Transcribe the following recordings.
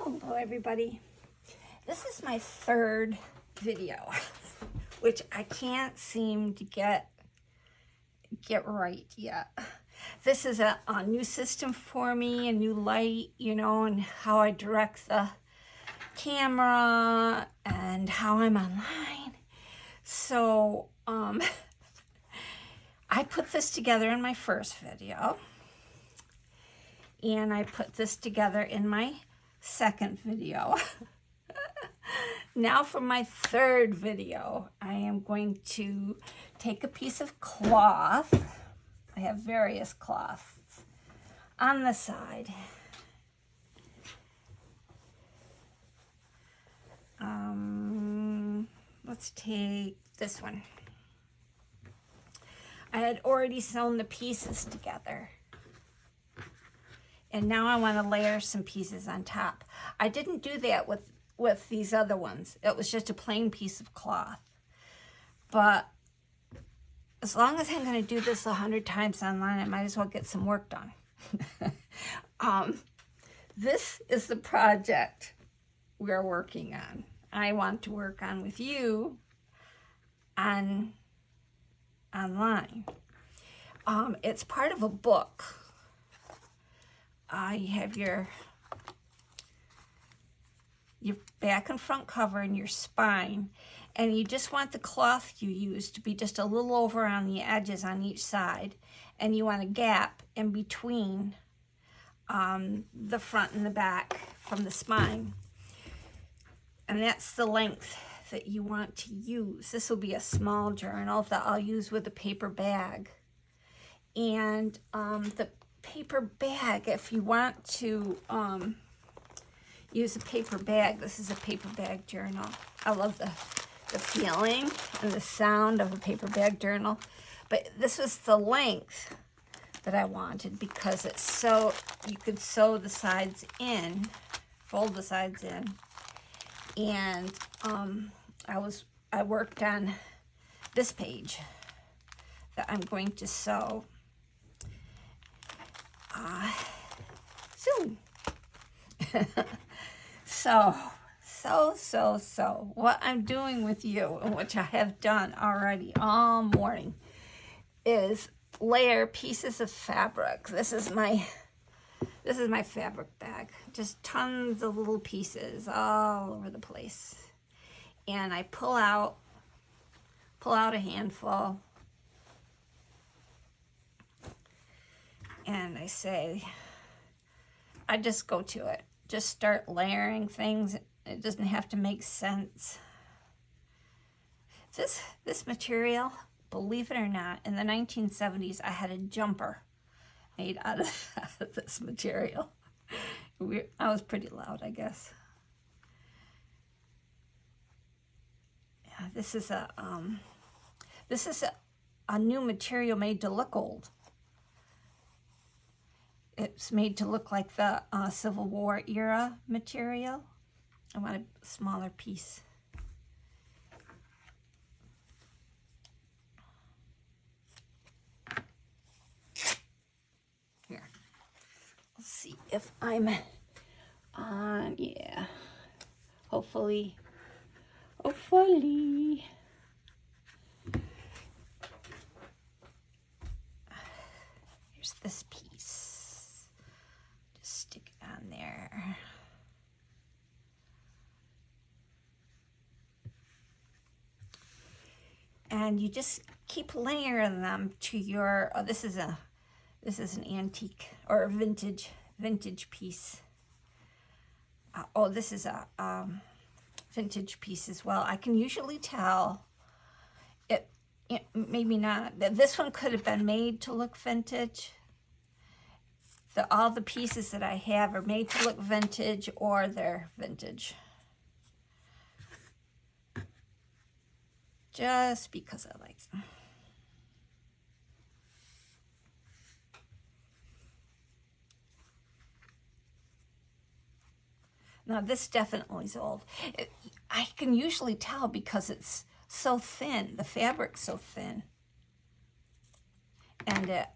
Hello everybody. This is my third video, which I can't seem to get right yet. This is a new system for me, a new light, you know, and how I direct the camera and how I'm online. So, I put this together in my first video, and I put this together in my second video. Now for my third video, I am going to take a piece of cloth. I have various cloths on the side. Let's take this one. I had already sewn the pieces together, and now I want to layer some pieces on top. I didn't do that with these other ones. It was just a plain piece of cloth. But as long as I'm going to do this 100 times online, I might as well get some work done. This is the project we're working on. I want to work on with you online. It's part of a book. You have your back and front cover and your spine, and you just want the cloth you use to be just a little over on the edges on each side, and you want a gap in between the front and the back from the spine, and that's the length that you want to use. This will be a small journal that I'll use with a paper bag. And the paper bag, if you want to use a paper bag, this is a paper bag journal. I love the feeling and the sound of a paper bag journal. But this was the length that I wanted because it's so, you could sew the sides in, fold the sides in. And I worked on this page that I'm going to sew soon. So what I'm doing with you, and which I have done already all morning, is layer pieces of fabric. This is my fabric bag. Just tons of little pieces all over the place. And I pull out a handful, and I say, I just go to it. Just start layering things. It doesn't have to make sense. This material, believe it or not, in the 1970s, I had a jumper made out of this material. I was pretty loud, I guess. Yeah, this is a new material made to look old. It's made to look like the Civil War era material. I want a smaller piece. Here. Let's see if I'm on, yeah. Hopefully. Here's this piece. Just stick it on there. And you just keep layering them to your, oh, this is an antique or a vintage piece. This is a vintage piece as well. I can usually tell it maybe not. This one could have been made to look vintage. All the pieces that I have are made to look vintage, or they're vintage. Just because I like them. Now this definitely is old. I can usually tell because it's so thin. The fabric's so thin. And it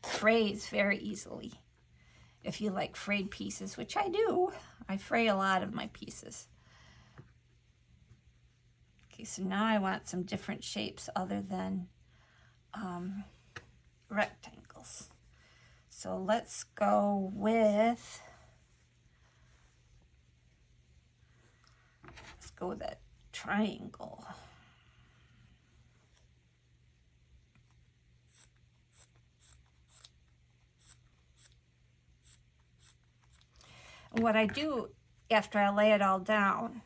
frays very easily. If you like frayed pieces, which I do. I fray a lot of my pieces. Okay, so now I want some different shapes other than rectangles. So let's go with, a triangle. And what I do after I lay it all down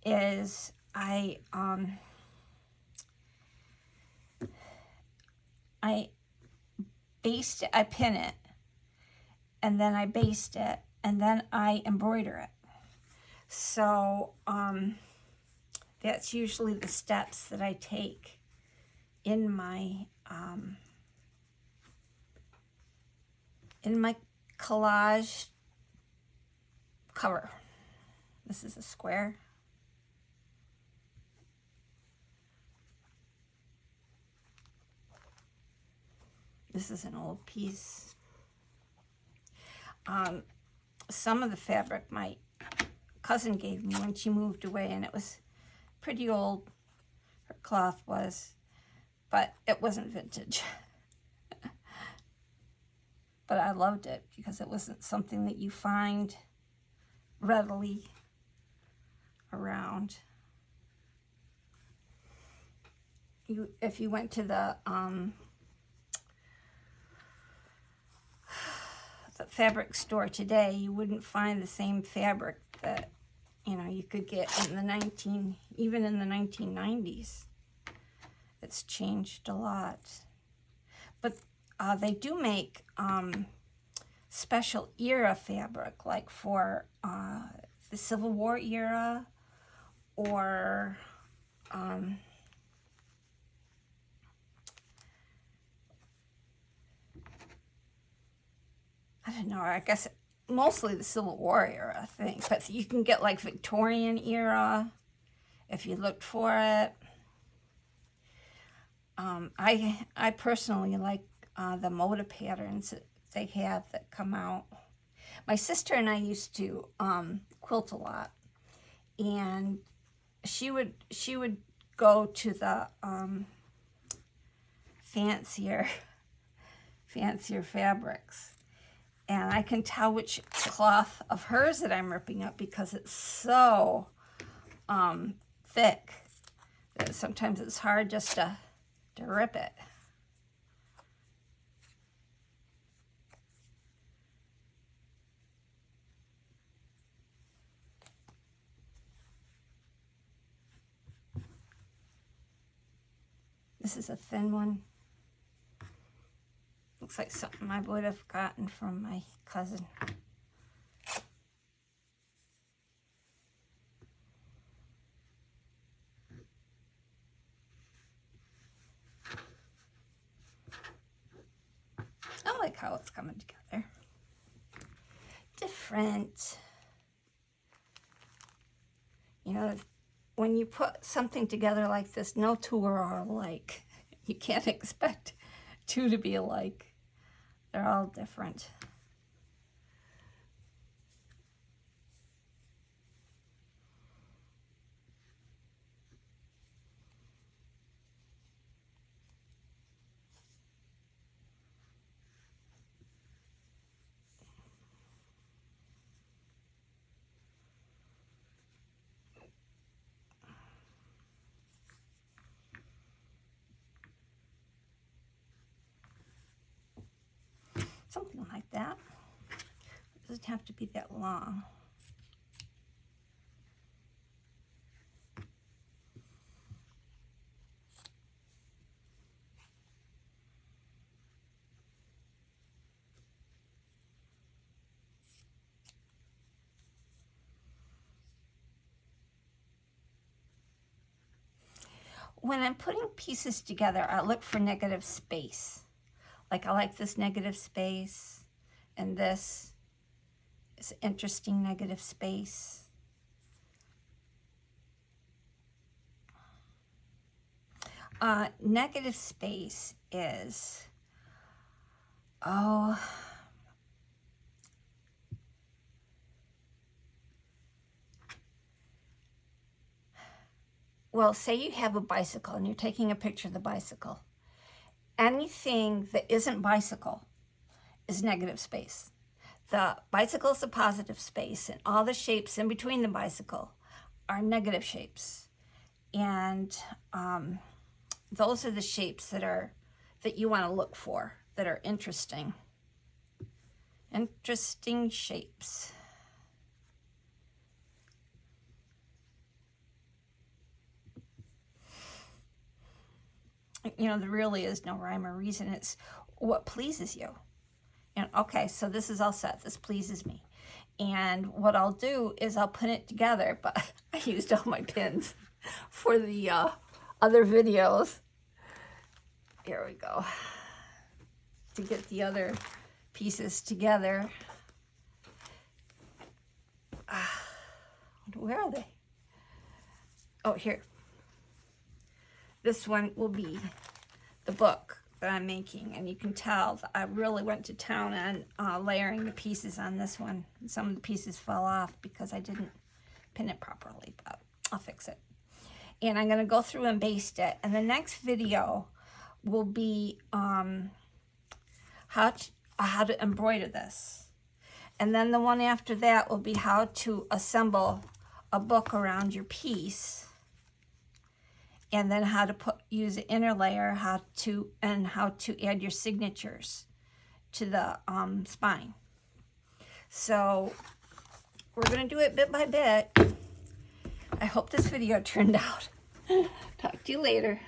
is I baste it, I pin it, and then I baste it, and then I embroider it. So that's usually the steps that I take in my collage cover. This is a square. This is an old piece. Some of the fabric my cousin gave me when she moved away, and it was pretty old. Her cloth was, but it wasn't vintage. But I loved it because it wasn't something that you find readily around. If you went to the fabric store today, you wouldn't find the same fabric that you could get in the even in the 1990s. It's changed a lot, but they do make special era fabric, like for the Civil War era, or I don't know, I guess mostly the Civil War era, I think. But you can get like Victorian era if you looked for it. I personally like the moda patterns that they have that come out. My sister and I used to quilt a lot, and she would go to the fancier fabrics. And I can tell which cloth of hers that I'm ripping up because it's so thick that sometimes it's hard just to rip it. This is a thin one. Looks like something I would have gotten from my cousin. I like how it's coming together. Different. When you put something together like this, no two are alike. You can't expect two to be alike. They're all different. Something like that. It doesn't have to be that long. When I'm putting pieces together, I look for negative space. Like I like this negative space, and this is interesting negative space. Negative space is, well, say you have a bicycle and you're taking a picture of the bicycle. Anything that isn't bicycle is negative space. The bicycle is a positive space, and all the shapes in between the bicycle are negative shapes. And those are the shapes that you want to look for, that are interesting. Interesting shapes. You know, there really is no rhyme or reason. It's what pleases you. And okay, so this is all set. This pleases me. And what I'll do is I'll put it together, but I used all my pins for the other videos. Here we go. To get the other pieces together. Where are they? Oh, here. This one will be the book that I'm making, and you can tell that I really went to town on layering the pieces on this one. Some of the pieces fell off because I didn't pin it properly, but I'll fix it. And I'm going to go through and baste it, and the next video will be how to embroider this, and then the one after that will be how to assemble a book around your piece. And then how to use the inner layer, how to add your signatures to the spine. So we're going to do it bit by bit. I hope this video turned out. Talk to you later.